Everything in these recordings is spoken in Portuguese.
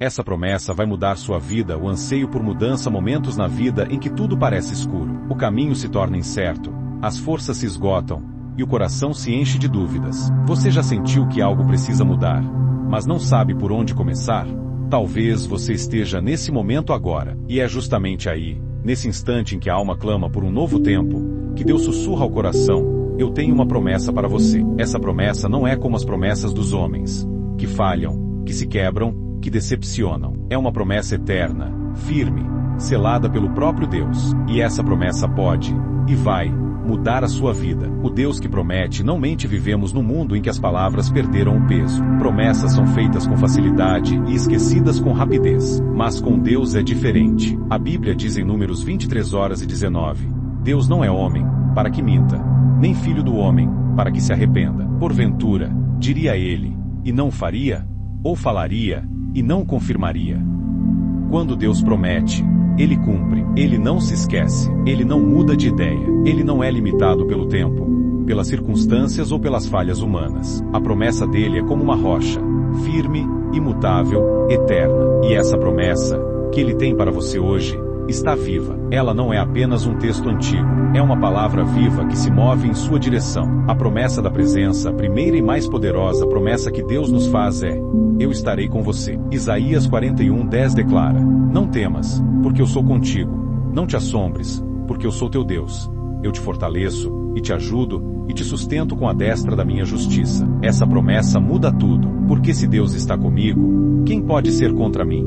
Essa promessa vai mudar sua vida, o anseio por mudança, momentos na vida em que tudo parece escuro. O caminho se torna incerto, as forças se esgotam, e o coração se enche de dúvidas. Você já sentiu que algo precisa mudar, mas não sabe por onde começar? Talvez você esteja nesse momento agora, e é justamente aí, nesse instante em que a alma clama por um novo tempo, que Deus sussurra ao coração: eu tenho uma promessa para você. Essa promessa não é como as promessas dos homens, que falham, que se quebram, que decepcionam. É uma promessa eterna, firme, selada pelo próprio Deus. E essa promessa pode, e vai, mudar a sua vida. O Deus que promete não mente. Vivemos num mundo em que as palavras perderam o peso. Promessas são feitas com facilidade e esquecidas com rapidez. Mas com Deus é diferente. A Bíblia diz em Números 23:19, Deus não é homem, para que minta, nem filho do homem, para que se arrependa. Porventura, diria ele, e não faria? Ou falaria, e não confirmaria? Quando Deus promete, Ele cumpre. Ele não se esquece. Ele não muda de ideia. Ele não é limitado pelo tempo, pelas circunstâncias ou pelas falhas humanas. A promessa dele é como uma rocha, firme, imutável, eterna. E essa promessa, que Ele tem para você hoje, está viva. Ela não é apenas um texto antigo. É uma palavra viva que se move em sua direção. A promessa da presença, a primeira e mais poderosa promessa que Deus nos faz é: eu estarei com você. Isaías 41:10 declara: não temas, porque eu sou contigo. Não te assombres, porque eu sou teu Deus. Eu te fortaleço, e te ajudo, e te sustento com a destra da minha justiça. Essa promessa muda tudo, porque se Deus está comigo, quem pode ser contra mim?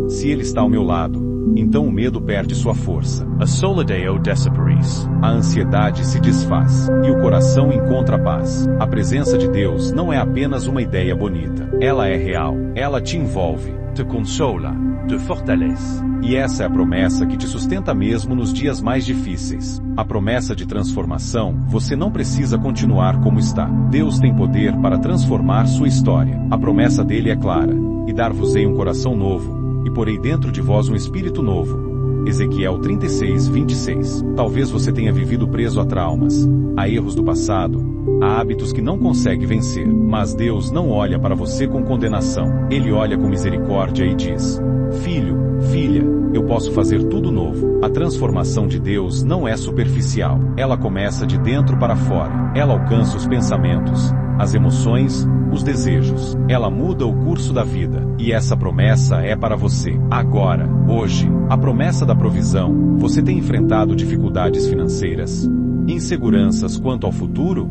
Se Ele está ao meu lado, então o medo perde sua força. A solideo desaparis. A ansiedade se desfaz, e o coração encontra paz. A presença de Deus não é apenas uma ideia bonita. Ela é real. Ela te envolve, Te consola, te fortalece. e essa é a promessa que te sustenta mesmo nos dias mais difíceis. A promessa de transformação: você não precisa continuar como está. Deus tem poder para transformar sua história. A promessa dele é clara: e dar-vos-ei um coração novo, e porei dentro de vós um espírito novo. Ezequiel 36:26. Talvez você tenha vivido preso a traumas, a erros do passado, a hábitos que não consegue vencer. Mas Deus não olha para você com condenação. Ele olha com misericórdia e diz: filho, filha, eu posso fazer tudo novo. A transformação de Deus não é superficial. Ela começa de dentro para fora. Ela alcança os pensamentos, as emoções, os desejos. Ela muda o curso da vida. E essa promessa é para você. Agora, hoje, a promessa da provisão. Você tem enfrentado dificuldades financeiras? Inseguranças quanto ao futuro?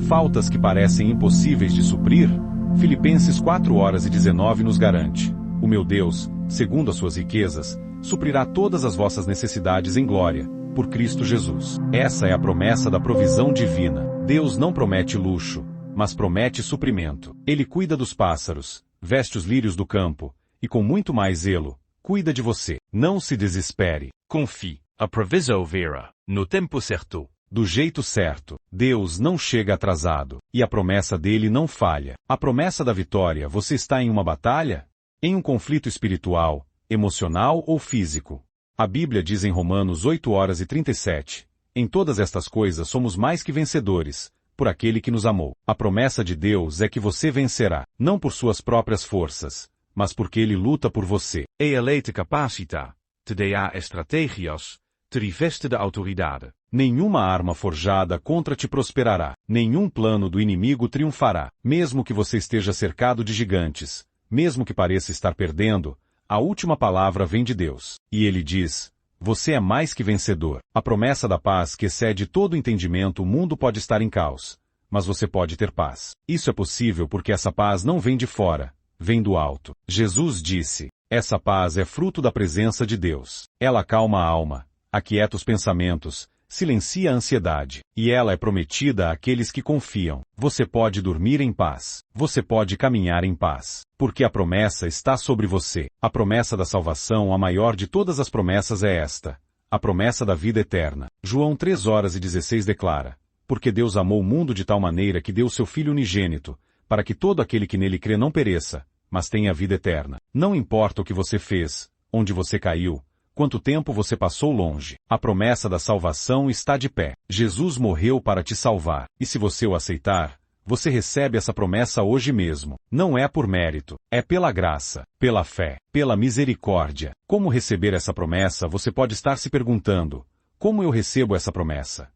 Faltas que parecem impossíveis de suprir? Filipenses 4:19 nos garante: o meu Deus, segundo as suas riquezas, suprirá todas as vossas necessidades em glória, por Cristo Jesus. Essa é a promessa da provisão divina. Deus não promete luxo, mas promete suprimento. Ele cuida dos pássaros, veste os lírios do campo, e com muito mais zelo, cuida de você. Não se desespere. Confie. A proviso vera, no tempo certo. Do jeito certo. Deus não chega atrasado, e a promessa dele não falha. A promessa da vitória: você está em uma batalha? Em um conflito espiritual, emocional ou físico? A Bíblia diz em Romanos 8:37, em todas estas coisas somos mais que vencedores, por aquele que nos amou. A promessa de Deus é que você vencerá, não por suas próprias forças, mas porque Ele luta por você. E ele te capacita, te dá estratégias, te reveste de autoridade. Nenhuma arma forjada contra ti prosperará. Nenhum plano do inimigo triunfará. Mesmo que você esteja cercado de gigantes, mesmo que pareça estar perdendo, a última palavra vem de Deus. E Ele diz: você é mais que vencedor. A promessa da paz que excede todo entendimento. O mundo pode estar em caos, mas você pode ter paz. Isso é possível porque essa paz não vem de fora, vem do alto. Jesus disse: essa paz é fruto da presença de Deus. Ela acalma a alma, aquieta os pensamentos, silencia a ansiedade, e ela é prometida àqueles que confiam. Você pode dormir em paz. Você pode caminhar em paz, porque a promessa está sobre você. A promessa da salvação, a maior de todas as promessas, é esta: a promessa da vida eterna. João 3:16 declara: porque Deus amou o mundo de tal maneira que deu seu Filho unigênito, para que todo aquele que nele crê não pereça, mas tenha a vida eterna. Não importa o que você fez, onde você caiu, quanto tempo você passou longe, a promessa da salvação está de pé. Jesus morreu para te salvar, e se você o aceitar, Você recebe essa promessa hoje mesmo. Não é por mérito, é pela graça, pela fé, pela misericórdia. Como receber essa promessa? Você pode estar se perguntando: como eu recebo essa promessa?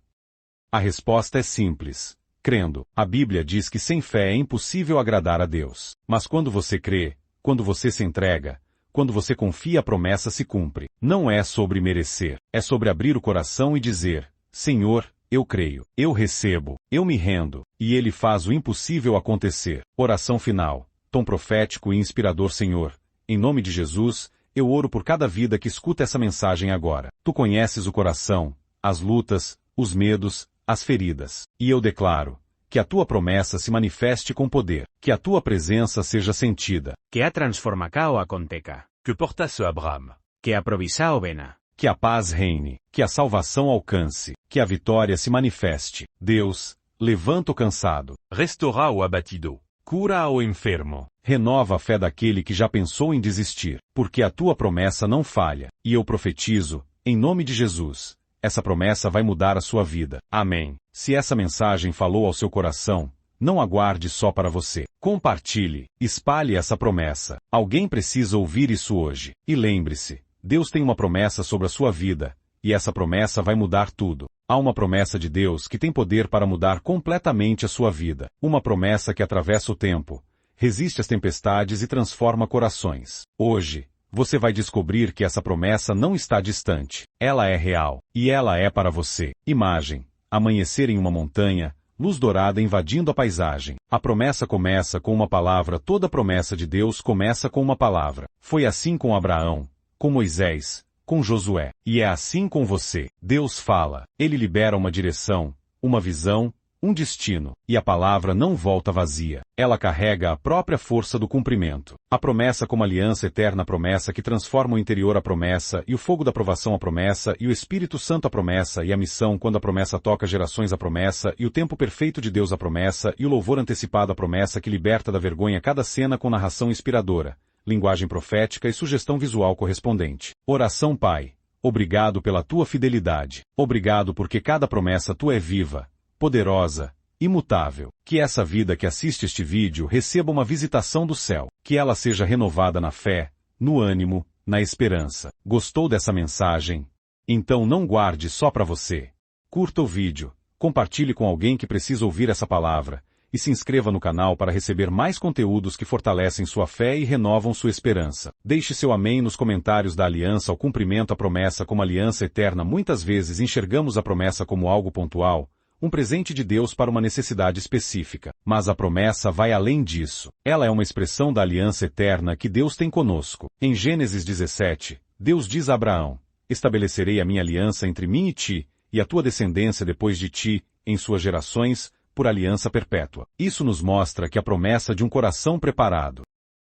A resposta é simples: crendo. A Bíblia diz que sem fé é impossível agradar a Deus. Mas quando você crê, quando você se entrega, quando você confia, a promessa se cumpre. Não é sobre merecer, é sobre abrir o coração e dizer: Senhor, eu creio, eu recebo, eu me rendo, e Ele faz o impossível acontecer. Oração final. Tom profético e inspirador. Senhor, em nome de Jesus, eu oro por cada vida que escuta essa mensagem agora. Tu conheces o coração, as lutas, os medos, as feridas. E eu declaro que a tua promessa se manifeste com poder, que a tua presença seja sentida, que a transformacao aconteca, Que portasse Abraham. que a provisao vena, que a paz reine, que a salvação alcance, que a vitória se manifeste. Deus, levanta o cansado, Restaura o abatido. Cura o enfermo. renova a fé daquele que já pensou em desistir, porque a tua promessa não falha, e eu profetizo, em nome de Jesus, essa promessa vai mudar a sua vida. Amém. Se essa mensagem falou ao seu coração, não aguarde só para você. Compartilhe, espalhe essa promessa. Alguém precisa ouvir isso hoje. E lembre-se, Deus tem uma promessa sobre a sua vida, e essa promessa vai mudar tudo. Há uma promessa de Deus que tem poder para mudar completamente a sua vida. Uma promessa que atravessa o tempo, resiste às tempestades e transforma corações. Hoje, você vai descobrir que essa promessa não está distante. Ela é real, e ela é para você. Imagem: amanhecer em uma montanha, luz dourada invadindo a paisagem. A promessa começa com uma palavra. Toda promessa de Deus começa com uma palavra. Foi assim com Abraão, com Moisés, com Josué. E é assim com você. Deus fala, Ele libera uma direção, uma visão, um destino, e a palavra não volta vazia. Ela carrega a própria força do cumprimento. A promessa como aliança eterna, a promessa que transforma o interior, a promessa, e o fogo da provação, a promessa, e o Espírito Santo, a promessa, e a missão quando a promessa toca gerações, a promessa, e o tempo perfeito de Deus, a promessa, e o louvor antecipado, a promessa que liberta da vergonha cada cena com narração inspiradora, linguagem profética e sugestão visual correspondente. Oração. Pai, obrigado pela tua fidelidade. Obrigado porque cada promessa tua é viva, poderosa, imutável. Que essa vida que assiste este vídeo receba uma visitação do céu. Que ela seja renovada na fé, no ânimo, na esperança. Gostou dessa mensagem? Então não guarde só para você. Curta o vídeo, compartilhe com alguém que precisa ouvir essa palavra, e se inscreva no canal para receber mais conteúdos que fortalecem sua fé e renovam sua esperança. Deixe seu amém nos comentários. Da aliança ao cumprimento, a promessa como aliança eterna. Muitas vezes enxergamos a promessa como algo pontual, um presente de Deus para uma necessidade específica. Mas a promessa vai além disso. Ela é uma expressão da aliança eterna que Deus tem conosco. Em Gênesis 17, Deus diz a Abraão: estabelecerei a minha aliança entre mim e ti, e a tua descendência depois de ti, em suas gerações, por aliança perpétua. Isso nos mostra que a promessa de um coração preparado.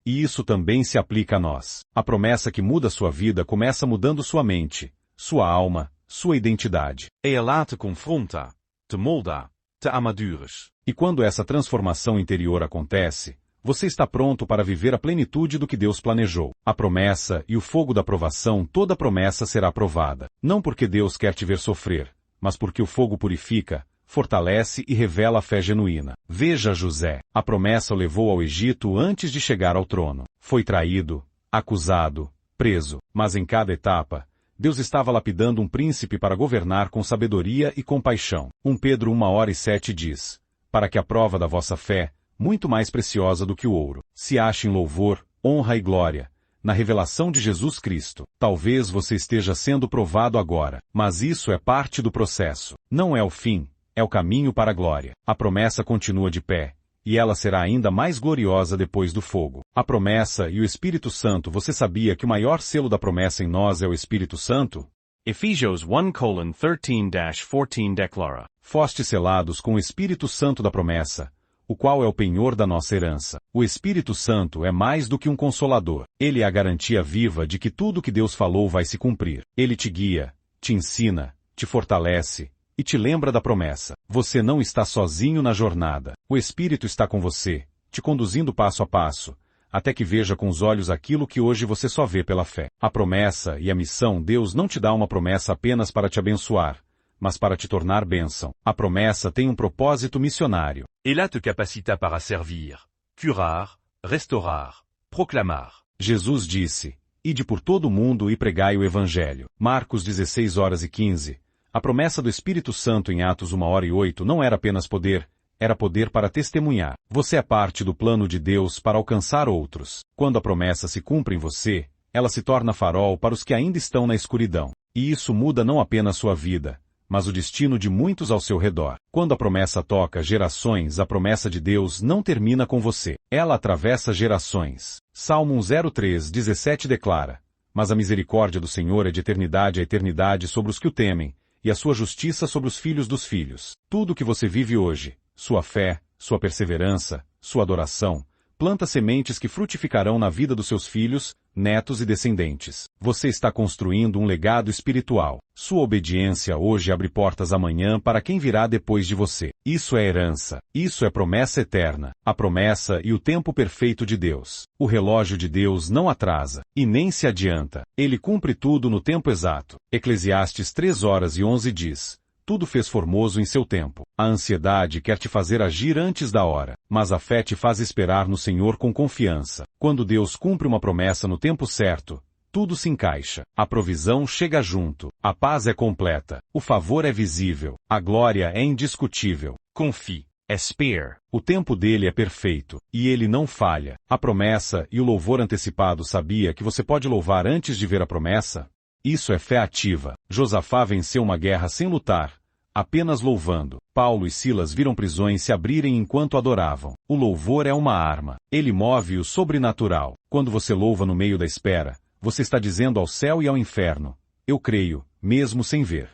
E isso também se aplica a nós. A promessa que muda sua vida começa mudando sua mente, sua alma, sua identidade. Ela te confronta, te molda, te amadures. E quando essa transformação interior acontece, você está pronto para viver a plenitude do que Deus planejou. A promessa e o fogo da provação. Toda promessa será provada. Não porque Deus quer te ver sofrer, mas porque o fogo purifica, fortalece e revela a fé genuína. Veja José. A promessa o levou ao Egito antes de chegar ao trono. Foi traído, acusado, preso. Mas em cada etapa, Deus estava lapidando um príncipe para governar com sabedoria e compaixão. 1 Pedro 1:7 diz: para que a prova da vossa fé, muito mais preciosa do que o ouro, se ache em louvor, honra e glória, na revelação de Jesus Cristo. Talvez você esteja sendo provado agora, mas isso é parte do processo. Não é o fim. É o caminho para a glória. A promessa continua de pé, e ela será ainda mais gloriosa depois do fogo. A promessa e o Espírito Santo. Você sabia que o maior selo da promessa em nós é o Espírito Santo? Efésios 1:13-14 declara: Fostes selados com o Espírito Santo da promessa, o qual é o penhor da nossa herança. O Espírito Santo é mais do que um consolador. Ele é a garantia viva de que tudo que Deus falou vai se cumprir. Ele te guia, te ensina, te fortalece, e te lembra da promessa. Você não está sozinho na jornada. O Espírito está com você, te conduzindo passo a passo, até que veja com os olhos aquilo que hoje você só vê pela fé. A promessa e a missão. Deus não te dá uma promessa apenas para te abençoar, mas para te tornar bênção. A promessa tem um propósito missionário. Et là te capacita para servir, curar, restaurar, proclamar. Jesus disse: Ide por todo o mundo e pregai o Evangelho. Marcos 16:15. A promessa do Espírito Santo em Atos 1:08 não era apenas poder, era poder para testemunhar. Você é parte do plano de Deus para alcançar outros. Quando a promessa se cumpre em você, ela se torna farol para os que ainda estão na escuridão. E isso muda não apenas sua vida, mas o destino de muitos ao seu redor. Quando a promessa toca gerações, a promessa de Deus não termina com você. Ela atravessa gerações. Salmo 103:17 declara: Mas a misericórdia do Senhor é de eternidade a eternidade sobre os que o temem, e a sua justiça sobre os filhos dos filhos. Tudo o que você vive hoje, sua fé, sua perseverança, sua adoração, planta sementes que frutificarão na vida dos seus filhos, netos e descendentes. Você está construindo um legado espiritual. Sua obediência hoje abre portas amanhã para quem virá depois de você. Isso é herança. Isso é promessa eterna. A promessa e o tempo perfeito de Deus. O relógio de Deus não atrasa, e nem se adianta. Ele cumpre tudo no tempo exato. Eclesiastes 3:11 diz: Tudo fez formoso em seu tempo. A ansiedade quer te fazer agir antes da hora, mas a fé te faz esperar no Senhor com confiança. Quando Deus cumpre uma promessa no tempo certo, tudo se encaixa. A provisão chega junto. A paz é completa. O favor é visível. A glória é indiscutível. Confie, espère. O tempo dele é perfeito, e ele não falha. A promessa e o louvor antecipado sabia que você pode louvar antes de ver a promessa? Isso é fé ativa. Josafá venceu uma guerra sem lutar, apenas louvando. Paulo e Silas viram prisões se abrirem enquanto adoravam. O louvor é uma arma. Ele move o sobrenatural. Quando você louva no meio da espera, você está dizendo ao céu e ao inferno: Eu creio, mesmo sem ver.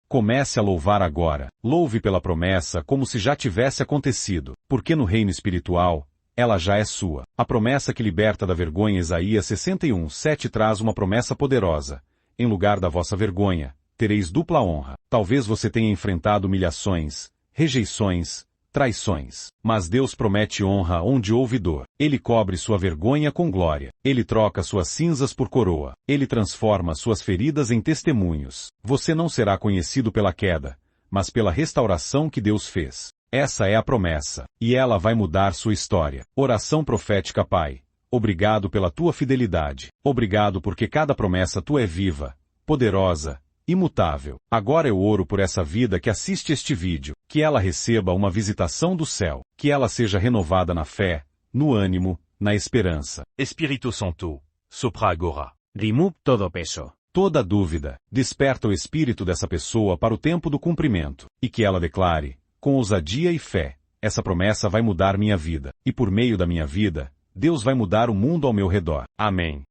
Comece a louvar agora. Louve pela promessa como se já tivesse acontecido, porque no reino espiritual, ela já é sua. A promessa que liberta da vergonha, Isaías 61:7 traz uma promessa poderosa. Em lugar da vossa vergonha, tereis dupla honra. Talvez você tenha enfrentado humilhações, rejeições, traições. Mas Deus promete honra onde houve dor. Ele cobre sua vergonha com glória. Ele troca suas cinzas por coroa. Ele transforma suas feridas em testemunhos. Você não será conhecido pela queda, mas pela restauração que Deus fez. Essa é a promessa, e ela vai mudar sua história. Oração profética. Pai, obrigado pela tua fidelidade. Obrigado porque cada promessa tua é viva, poderosa, imutável. Agora eu oro por essa vida que assiste este vídeo, que ela receba uma visitação do céu, que ela seja renovada na fé, no ânimo, na esperança. Espírito Santo, sopra agora. Remove todo peso. Toda dúvida, desperta o espírito dessa pessoa para o tempo do cumprimento, e que ela declare: com ousadia e fé, essa promessa vai mudar minha vida, e por meio da minha vida, Deus vai mudar o mundo ao meu redor. Amém.